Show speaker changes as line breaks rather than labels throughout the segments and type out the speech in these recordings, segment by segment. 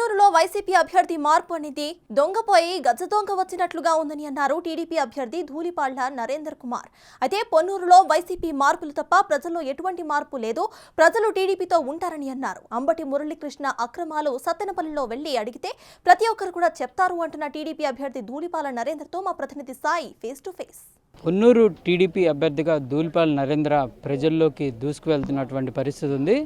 పొన్నూరులో YCP అభ్యర్థి మార్పు అనేది దొంగపోయి గజ దొంగ వచ్చినట్లుగా ఉందని అన్నారు టీడీపీ అభ్యర్థి ధూళిపాళ్ల నరేందర్ కుమార్. అయితే పొన్నూరులో వైసీపీ మార్పులు తప్ప ప్రజల్లో ఎటువంటి మార్పు లేదు, ప్రజలు టీడీపీతో ఉంటారని అన్నారు. అంబటి మురళీకృష్ణ అక్రమాలు సత్తెనపల్లిలో వెళ్లి అడిగితే ప్రతి ఒక్కరు కూడా చెప్తారు అంటున్న టీడీపీ అభ్యర్థి ధూళిపాళ్ల నరేందర్తో మా ప్రతినిధి Sai face to face.
Ponnuru TDP అభ్యర్థిగా ధూళిపాళ్ల నరేంద్ర ప్రజల్లోకి దూసుకువెళ్తున్నటువంటి పరిస్థితి ఉంది.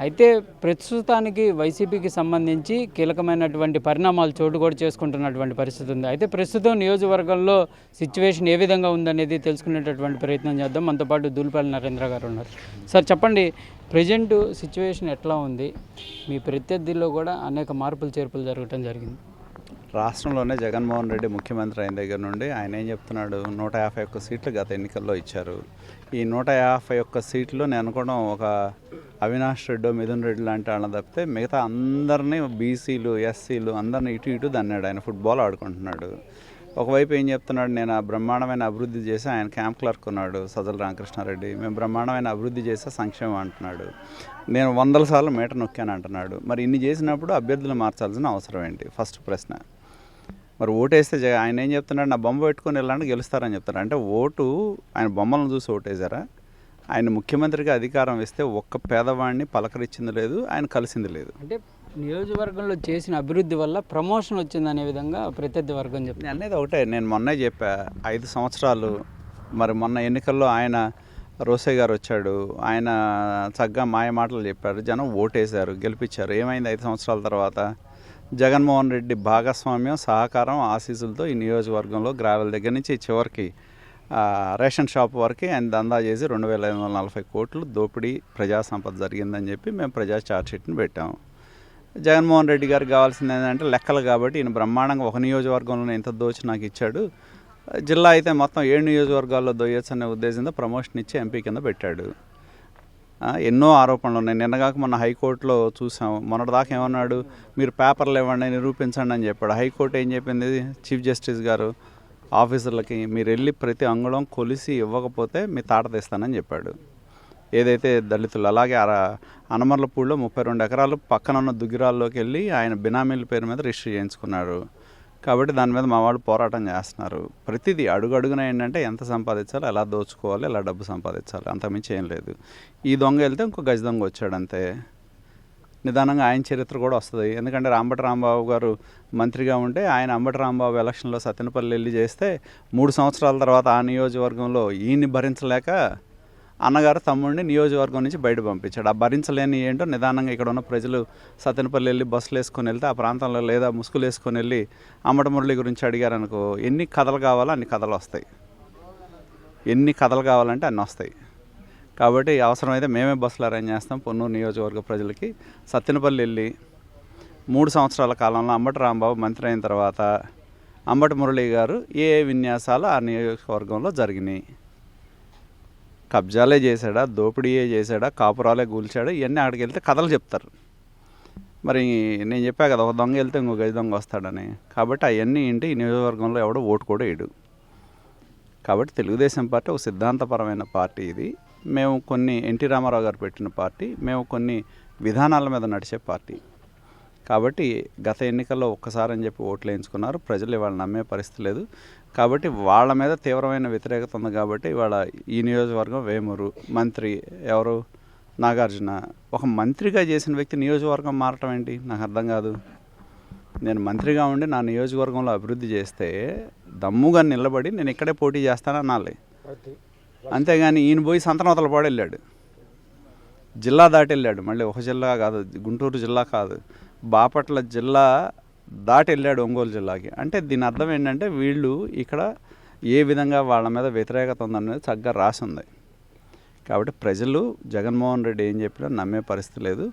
అయితే ప్రస్తుతానికి వైసీపీకి సంబంధించి కీలకమైనటువంటి పరిణామాలు చోటు కూడా చేసుకుంటున్నటువంటి పరిస్థితి ఉంది. అయితే ప్రస్తుతం నియోజకవర్గంలో సిచ్యువేషన్ ఏ విధంగా ఉందనేది తెలుసుకునేటటువంటి ప్రయత్నం చేద్దాం. మనతో పాటు ధూళిపాళ్ల నరేంద్ర గారు ఉన్నారు. సార్ చెప్పండి, ప్రజెంట్ సిచ్యువేషన్ ఎట్లా ఉంది? మీ ప్రత్యర్థిలో కూడా అనేక మార్పులు చేర్పులు జరగడం జరిగింది.
రాష్ట్రంలోనే జగన్మోహన్ రెడ్డి ముఖ్యమంత్రి అయిన దగ్గర నుండి ఆయన ఏం చెప్తున్నాడు, 151 సీట్లు గత ఎన్నికల్లో ఇచ్చారు. ఈ 151 సీట్లు నేను అనుకోవడం ఒక అవినాష్ రెడ్డి, మిథున్ రెడ్డి లాంటి వాళ్ళని తప్పితే మిగతా అందరినీ బీసీలు, ఎస్సీలు అందరినీ ఇటు ఇటు దన్నాడు. ఆయన ఫుట్బాల్ ఆడుకుంటున్నాడు. ఒకవైపు ఏం చెప్తున్నాడు, నేను బ్రహ్మాండమైన అభివృద్ధి చేసి ఆయన క్యాంప్ క్లర్క్ ఉన్నాడు సజ్జల రామకృష్ణారెడ్డి, మేము బ్రహ్మాండమైన అభివృద్ధి చేస్తే సంక్షేమం అంటున్నాడు. నేను 100 సార్లు మీటర్ నొక్కాను అంటున్నాడు. మరి ఇన్ని చేసినప్పుడు అభ్యర్థులు మార్చాల్సిన అవసరం ఏంటి? ఫస్ట్ ప్రశ్న. మరి ఓటేస్తే ఆయన ఏం చెప్తున్నాడు, నా బొమ్మ పెట్టుకొని వెళ్ళాలని గెలుస్తారని చెప్తారు. అంటే ఓటు ఆయన బొమ్మలను చూసి ఓటేశారా? ఆయన ముఖ్యమంత్రిగా అధికారం ఇస్తే ఒక్క పేదవాడిని పలకరించింది లేదు, ఆయన కలిసింది లేదు.
అంటే నియోజకవర్గంలో చేసిన అభివృద్ధి వల్ల ప్రమోషన్ వచ్చిందనే విధంగా ప్రత్యర్థి వర్గం చెప్పింది.
అనేది ఒకటే, నేను మొన్నే చెప్పా, 5 సంవత్సరాలు. మరి మొన్న ఎన్నికల్లో ఆయన రోసే గారు వచ్చాడు, ఆయన చక్కగా మాయ మాటలు చెప్పారు, జనం ఓటేశారు, గెలిపించారు. ఏమైంది 5 సంవత్సరాల తర్వాత? జగన్మోహన్ రెడ్డి భాగస్వామ్యం, సహకారం, ఆశీస్సులతో ఈ నియోజకవర్గంలో గ్రావెల్ దగ్గర నుంచి చివరికి రేషన్ షాప్ వరకు ఆయన దందా చేసి 2540 కోట్లు దోపిడీ ప్రజా సంపద జరిగిందని చెప్పి మేము ప్రజా ఛార్జ్షీట్ని పెట్టాము. జగన్మోహన్ రెడ్డి గారికి కావాల్సింది ఏంటంటే లెక్కలు. కాబట్టి ఈయన బ్రహ్మాండంగా ఒక నియోజకవర్గంలో ఇంత దోచి నాకు ఇచ్చాడు, జిల్లా అయితే మొత్తం 7 నియోజకవర్గాల్లో దోయొచ్చు అనే ఉద్దేశంతో ప్రమోషన్ ఇచ్చి ఎంపీ కింద పెట్టాడు. ఎన్నో ఆరోపణలు ఉన్నాయి. నిన్నగాక మొన్న హైకోర్టులో చూసాం. మొన్నటిదాకా ఏమన్నాడు, మీరు పేపర్లు ఇవ్వండి, నిరూపించండి అని చెప్పాడు. హైకోర్టు ఏం చెప్పింది, చీఫ్ జస్టిస్ గారు ఆఫీసర్లకి, మీరు వెళ్ళి ప్రతి అంగుళం కొలిసి ఇవ్వకపోతే మీ తాట తీస్తానని చెప్పాడు. ఏదైతే దళితులు, అలాగే అనమర్లపూడిలో 32 ఎకరాలు పక్కన ఉన్న దుగ్గిరాల్లోకి వెళ్ళి ఆయన బినామీల పేరు మీద రిజిస్టర్ చేయించుకున్నాడు. కాబట్టి దాని మీద మా వాళ్ళు పోరాటం చేస్తున్నారు. ప్రతిదీ అడుగున ఏంటంటే ఎంత సంపాదించాలి, ఎలా దోచుకోవాలి, ఎలా డబ్బు సంపాదించాలి, అంతకుమించి ఏం లేదు. ఈ దొంగ వెళ్తే ఇంకో గజ దొంగ వచ్చాడు అంతే. నిదానంగా ఆయన చరిత్ర కూడా వస్తుంది. ఎందుకంటే అంబటి రాంబాబు గారు మంత్రిగా ఉంటే ఆయన అంబటి రాంబాబు ఎలక్షన్లో సత్తెనపల్లి వెళ్ళి చేస్తే 3 సంవత్సరాల తర్వాత ఆ నియోజకవర్గంలో ఈయన్ని భరించలేక అన్నగారు తమ్ముడిని నియోజకవర్గం నుంచి బయట పంపించాడు. ఆ భరించలేని ఏంటో నిదానంగా ఇక్కడ ఉన్న ప్రజలు సత్తెనపల్లి వెళ్ళి బస్సులు వేసుకొని వెళ్తే ఆ ప్రాంతంలో లేదా ముసుగులు వేసుకొని వెళ్ళి అంబటి మురళి గురించి అడిగారు అనుకో, ఎన్ని కథలు కావాలో అన్ని కథలు వస్తాయి. ఎన్ని కథలు కావాలంటే అన్నీ వస్తాయి. కాబట్టి అవసరమైతే మేమే బస్సులు అరేంజ్ చేస్తాం పొన్నూరు నియోజకవర్గ ప్రజలకి. సత్తెనపల్లి వెళ్ళి 3 సంవత్సరాల కాలంలో అంబటి రాంబాబు మంత్రి అయిన తర్వాత అంబటి మురళి గారు ఏ విన్యాసాలు ఆ నియోజకవర్గంలో జరిగినాయి, కబ్జాలే చేశాడా, దోపిడీయే చేశాడా, కాపురాలే కూల్చాడా, ఇవన్నీ అక్కడికి వెళ్తే కథలు చెప్తారు. మరి నేను చెప్పా కదా, ఒక దొంగ వెళ్తే ఇంకో గజ దొంగ వస్తాడని. కాబట్టి అవన్నీ ఏంటి, ఈ నియోజకవర్గంలో ఎవడో ఓటు కూడా వేయడు. కాబట్టి తెలుగుదేశం పార్టీ ఒక సిద్ధాంతపరమైన పార్టీ. ఇది మేము కొన్ని ఎన్టీ రామారావు గారు పెట్టిన పార్టీ, మేము కొన్ని విధానాల మీద నడిచే పార్టీ. కాబట్టి గత ఎన్నికల్లో ఒక్కసారి అని చెప్పి ఓట్లు వేయించుకున్నారు. ప్రజలు ఇవాళ నమ్మే పరిస్థితి లేదు. కాబట్టి వాళ్ళ మీద తీవ్రమైన వ్యతిరేకత ఉంది. కాబట్టి ఇవాళ ఈ నియోజకవర్గం వేమూరు మంత్రి ఎవరు, నాగార్జున, ఒక మంత్రిగా చేసిన వ్యక్తి నియోజకవర్గం మారటం ఏంటి నాకు అర్థం కాదు. నేను మంత్రిగా ఉండి నా నియోజకవర్గంలో అభివృద్ధి చేస్తే దమ్ముగా నిలబడి నేను ఇక్కడే పోటీ చేస్తానన్నాలి. అంతేగాని ఈయన పోయి సంతనవతల పాడు వెళ్ళాడు, జిల్లా దాటి వెళ్ళాడు. మళ్ళీ ఒక జిల్లా కాదు, గుంటూరు జిల్లా కాదు, బాపట్ల జిల్లా దాటి వెళ్ళాడు ఒంగోలు జిల్లాకి. అంటే దీని అర్థం ఏంటంటే వీళ్ళు ఇక్కడ ఏ విధంగా వాళ్ళ మీద వ్యతిరేకత ఉందనేది చక్కగా రాసి ఉంది. కాబట్టి ప్రజలు జగన్మోహన్ రెడ్డి ఏం చెప్పినా నమ్మే పరిస్థితి లేదు.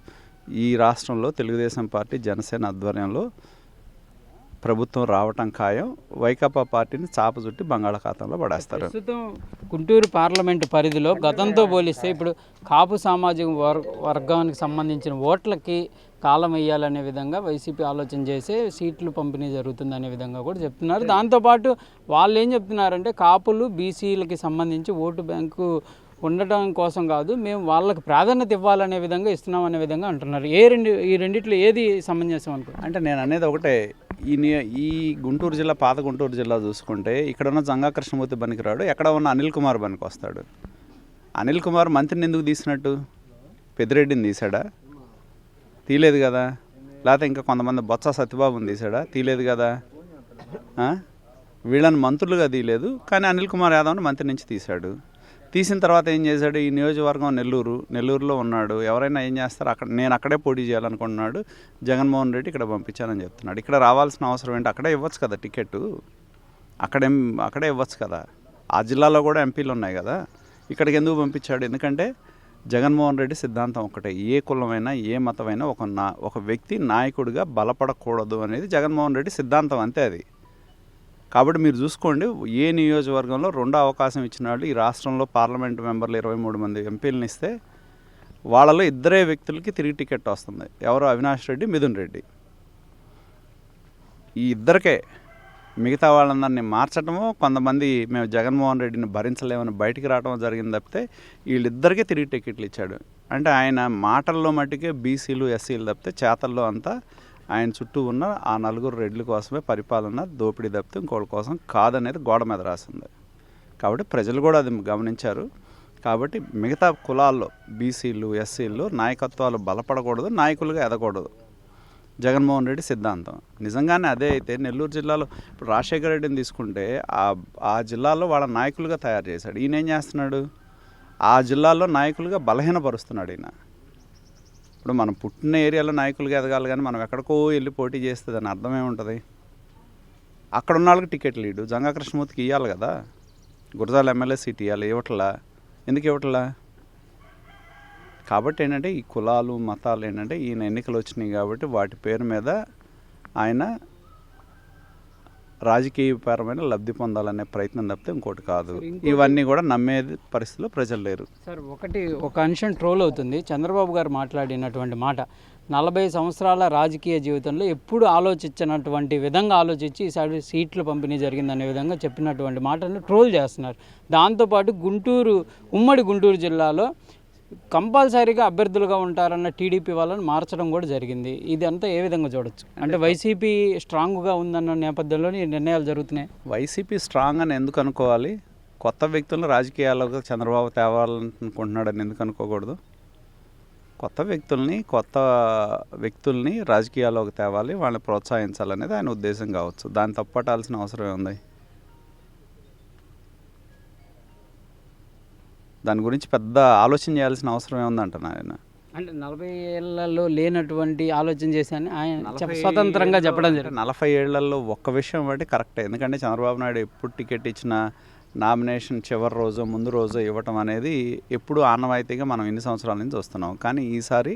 ఈ రాష్ట్రంలో తెలుగుదేశం పార్టీ, జనసేన ఆధ్వర్యంలో ప్రభుత్వం రావటం ఖాయం. వైకాపా పార్టీని చాప చుట్టి బంగాళాఖాతంలో పడేస్తారు.
ప్రస్తుతం గుంటూరు పార్లమెంటు పరిధిలో గతంతో పోలిస్తే ఇప్పుడు కాపు సామాజిక వర్గానికి సంబంధించిన ఓట్లకి కాలం వేయాలనే విధంగా వైసీపీ ఆలోచన చేసే సీట్లు పంపిణీ జరుగుతుందనే విధంగా కూడా చెప్తున్నారు. దాంతోపాటు వాళ్ళు ఏం చెప్తున్నారంటే కాపులు, బీసీలకి సంబంధించి ఓటు బ్యాంకు ఉండటం కోసం కాదు, మేము వాళ్ళకి ప్రాధాన్యత ఇవ్వాలనే విధంగా ఇస్తున్నాం అనే విధంగా అంటున్నారు. ఈ రెండిట్లో ఏది సమంజసం అనుకుంటున్నారు?
అంటే నేను అనేది ఒకటే, ఈ గుంటూరు జిల్లా, పాత గుంటూరు జిల్లా చూసుకుంటే ఇక్కడ ఉన్న జంగా కృష్ణమూర్తి పనికిరాడు, ఎక్కడ ఉన్న అనిల్ కుమార్ పనికి వస్తాడు. అనిల్ కుమార్ మంత్రిని ఎందుకు తీసినట్టు? పెద్దిరెడ్డిని తీసాడా? తీలేదు కదా. లేకపోతే ఇంకా కొంతమంది బొత్స సత్యబాబుని తీసాడా? తీలేదు కదా. వీళ్ళని మంత్రులుగా తీయలేదు, కానీ అనిల్ కుమార్ యాదవ్ని మంత్రి నుంచి తీశాడు. తీసిన తర్వాత ఏం చేశాడు? ఈ నియోజకవర్గం నెల్లూరులో ఉన్నాడు, ఎవరైనా ఏం చేస్తారు, నేను అక్కడే పోటీ చేయాలనుకుంటున్నాడు, జగన్మోహన్ రెడ్డి ఇక్కడ పంపించానని చెప్తున్నాడు. ఇక్కడ రావాల్సిన అవసరం ఏంటి? అక్కడే ఇవ్వచ్చు కదా టికెట్, అక్కడే ఇవ్వచ్చు కదా. ఆ జిల్లాలో కూడా ఎంపీలు ఉన్నాయి కదా, ఇక్కడికి ఎందుకు పంపించాడు? ఎందుకంటే జగన్మోహన్ రెడ్డి సిద్ధాంతం ఒకటే, ఏ కులమైనా ఏ మతమైనా ఒక వ్యక్తి నాయకుడిగా బలపడకూడదు అనేది జగన్మోహన్ రెడ్డి సిద్ధాంతం, అంతే అది. కాబట్టి మీరు చూసుకోండి, ఏ నియోజకవర్గంలో రెండో అవకాశం ఇచ్చిన వాళ్ళు ఈ రాష్ట్రంలో పార్లమెంటు మెంబర్లు 23 మంది ఎంపీలను ఇస్తే వాళ్ళలో ఇద్దరే వ్యక్తులకి తిరిగి టికెట్ వస్తుంది. ఎవరు? అవినాష్ రెడ్డి, మిథున్ రెడ్డి. ఈ ఇద్దరికే. మిగతా వాళ్ళందరినీ మార్చడము, కొంతమంది మేము జగన్మోహన్ రెడ్డిని భరించలేమని బయటికి రావడం జరిగింది తప్పితే వీళ్ళిద్దరికీ తిరిగి టికెట్లు ఇచ్చాడు. అంటే ఆయన మాటల్లో మట్టుకే బీసీలు ఎస్సీలు తప్పితే చేతల్లో అంతా ఆయన చుట్టూ ఉన్న ఆ 4 రెడ్ల కోసమే పరిపాలన, దోపిడీ తప్పితే ఇంకోళ్ళ కోసం కాదనేది గోడ మీద రాసింది. కాబట్టి ప్రజలు కూడా అది గమనించారు. కాబట్టి మిగతా కులాల్లో బీసీలు ఎస్సీలు నాయకత్వాలు బలపడకూడదు, నాయకులుగా ఎదగకూడదు. జగన్మోహన్ రెడ్డి సిద్ధాంతం నిజంగానే అదే అయితే నెల్లూరు జిల్లాలో ఇప్పుడు రాజశేఖర రెడ్డిని తీసుకుంటే ఆ జిల్లాలో వాళ్ళ నాయకులుగా తయారు చేశాడు. ఈయన ఏం చేస్తున్నాడు? ఆ జిల్లాలో నాయకులుగా బలహీనపరుస్తున్నాడు ఈయన. ఇప్పుడు మనం పుట్టిన ఏరియాలో నాయకులుగా ఎదగాలి, కానీ మనం ఎక్కడికో వెళ్ళి పోటీ చేస్తే దాని అర్థం ఏముంటుంది? అక్కడ ఉన్న వాళ్ళకి టికెట్ లీడు జంగా కృష్ణమూర్తికి ఇవ్వాలి కదా, గురజాల ఎమ్మెల్యే సీట్ ఇవ్వాలి, ఇవ్వట్లా. ఎందుకు ఇవ్వట్లా? కాబట్టి ఏంటంటే ఈ కులాలు మతాలు ఏంటంటే ఈయన ఎన్నికలు వచ్చినాయి కాబట్టి వాటి పేరు మీద ఆయన రాజకీయపరమైన లబ్ధి పొందాలనే ప్రయత్నం తప్పితే ఇంకోటి కాదు. ఇవన్నీ కూడా నమ్మే పరిస్థితిలో ప్రజలు లేరు.
సార్, ఒక అంశం ట్రోల్ అవుతుంది. చంద్రబాబు గారు మాట్లాడినటువంటి మాట 40 సంవత్సరాల రాజకీయ జీవితంలో ఎప్పుడు ఆలోచించినటువంటి విధంగా ఆలోచించి ఈసారి సీట్లు పంపిణీ జరిగిందనే విధంగా చెప్పినటువంటి మాటను ట్రోల్ చేస్తున్నారు. దాంతోపాటు ఉమ్మడి గుంటూరు జిల్లాలో కంపల్సరీగా అభ్యర్థులుగా ఉంటారన్న టీడీపీ వాళ్ళని మార్చడం కూడా జరిగింది. ఇదంతా ఏ విధంగా చూడొచ్చు? అంటే వైసీపీ స్ట్రాంగ్గా ఉందన్న నేపథ్యంలో ఈ నిర్ణయాలు జరుగుతున్నాయి.
వైసీపీ స్ట్రాంగ్ అని ఎందుకు అనుకోవాలి? కొత్త వ్యక్తులను రాజకీయాల్లోకి చంద్రబాబు తేవాలనుకుంటున్నాడని ఎందుకు అనుకోకూడదు? కొత్త వ్యక్తుల్ని రాజకీయాల్లోకి తేవాలి, వాళ్ళని ప్రోత్సహించాలనేది ఆయన ఉద్దేశం కావచ్చు. దాన్ని తప్పట్టాల్సిన అవసరం ఉంది? దాని గురించి పెద్ద ఆలోచన చేయాల్సిన అవసరం ఏముందంటాను ఆయన.
అంటే 40 ఏళ్లలో లేనటువంటి ఆలోచన చేశాను ఆయన స్వతంత్రంగా చెప్పడం జరిగింది.
40 ఏళ్లలో ఒక్క విషయం బట్టి కరెక్టే. ఎందుకంటే చంద్రబాబు నాయుడు ఎప్పుడు టికెట్ ఇచ్చిన నామినేషన్ చివరి రోజు ముందు రోజు ఇవ్వటం అనేది ఎప్పుడు ఆనవాయితీగా మనం ఇన్ని సంవత్సరాల నుంచి వస్తున్నాం. కానీ ఈసారి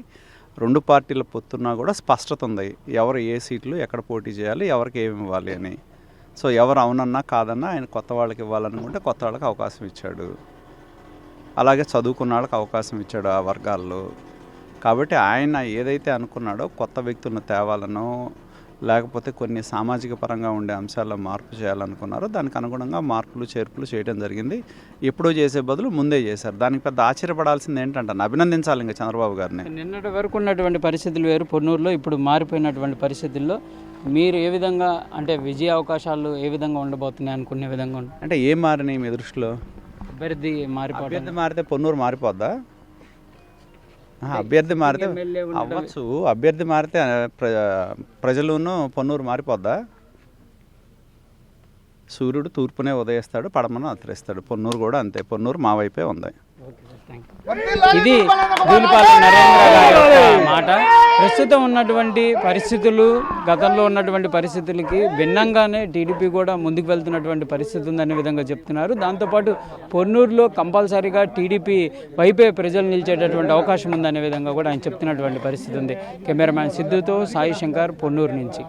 2 పార్టీల పొత్తున్నా కూడా స్పష్టత ఉంది, ఎవరు ఏ సీట్లు ఎక్కడ పోటీ చేయాలి, ఎవరికి ఏమి ఇవ్వాలి అని. సో ఎవరు అవునన్నా కాదన్నా ఆయన కొత్త వాళ్ళకి ఇవ్వాలనుకుంటే కొత్త వాళ్ళకి అవకాశం ఇచ్చాడు. అలాగే చదువుకున్న వాళ్ళకి అవకాశం ఇచ్చాడు ఆ వర్గాల్లో. కాబట్టి ఆయన ఏదైతే అనుకున్నాడో కొత్త వ్యక్తులను తేవాలనో లేకపోతే కొన్ని సామాజిక పరంగా ఉండే అంశాల్లో మార్పు చేయాలనుకున్నారో దానికి అనుగుణంగా మార్పులు చేర్పులు చేయడం జరిగింది. ఎప్పుడో చేసే బదులు ముందే చేశారు. దానికి పెద్ద ఆశ్చర్యపడాల్సింది ఏంటంటే అభినందించాలి ఇంకా చంద్రబాబు గారిని.
నిన్నటి వరకు ఉన్నటువంటి పరిస్థితులు వేరు పొన్నూరులో, ఇప్పుడు మారిపోయినటువంటి పరిస్థితుల్లో మీరు ఏ విధంగా అంటే విజయ అవకాశాలు ఏ విధంగా ఉండబోతున్నాయి అనుకునే విధంగా
అంటే ఏం మారినాయి మీ దృష్టిలో?
అభ్యర్థి
మారితే పొన్నూరు మారిపోద్దా? అభ్యర్థి మారితే అవ్వచ్చు, అభ్యర్థి మారితే ప్రజలును పొన్నూరు మారిపోద్దా? సూర్యుడు తూర్పునే ఉదయిస్తాడు, పడమను అతిరిస్తాడు. పొన్నూరు కూడా అంతే. పొన్నూరు మా వైపే ఉంది.
ఇది ధూళిపాల నరేంద్ర గారి మాట. ప్రస్తుతం ఉన్నటువంటి పరిస్థితులు, గతంలో ఉన్నటువంటి పరిస్థితులకి భిన్నంగానే టీడీపీ కూడా ముందుకు వెళ్తున్నటువంటి పరిస్థితి ఉందనే విధంగా చెప్తున్నారు. దాంతోపాటు పొన్నూరులో కంపల్సరీగా టీడీపీ వైపే ప్రజలు నిలిచేటటువంటి అవకాశం ఉందనే విధంగా కూడా ఆయన చెప్తున్నటువంటి పరిస్థితి ఉంది. కెమెరామ్యాన్ సిద్ధుతో సాయి శంకర్, పొన్నూరు నుంచి.